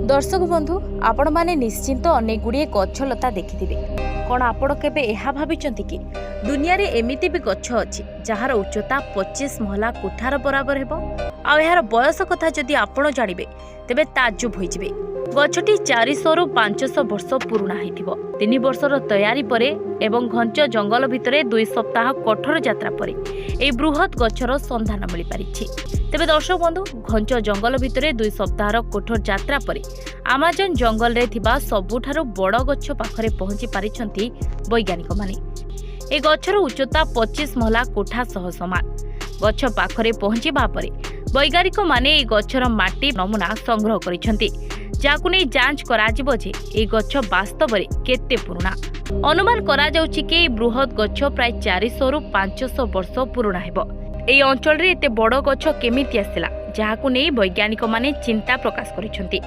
दर्शक बंधु आपण माने निश्चिंत अनेक गुड़िए गछलता देखिथिबे। कौन आपण केबे एहा भाबिचंती कि दुनिया रे एमिति भी गछ अछि जहार उच्चता 25 महला कोठार बराबर हेबो। आ एहार बयस कथा जदि आपण जानिबे तेबे ताज्जुब होई जिबे। गछटी 400 रु 500 वर्ष पुराना हेतिबो। 3 वर्षर तयारी परे एवं घंच जंगल भितरे 2 सप्ताह कठोर यात्रा परे ए बृहत गछर संधान मिली पारिछि। तेबे दर्शक बंधु घंच जंगल भितरे 2 सप्ताहर कठोर यात्रा परे आमाजन जंगल रे थिबा सबुठारु बड़ गछ पाखरे पहुंची पारिछंती वैज्ञानिक माने। ए गछर उच्चता 25 महला कोठा सह समान। गछ पाखरे पहुंचीबा परे वैज्ञानिक माने ए गछर माटी नमूना संग्रह करिछंती, जाकु नै जांच कराजिबो जे ए गछ वास्तव रे केते पुराना। अनुमान करा जाउछि कि बृहत गछ प्राय 400 रु 500 वर्ष पुराना हेबो। एई अंचल रे एते बड़ गछ केमिति आसिला, जाहाकु नै वैज्ञानिक माने चिंता प्रकाश करिछंती।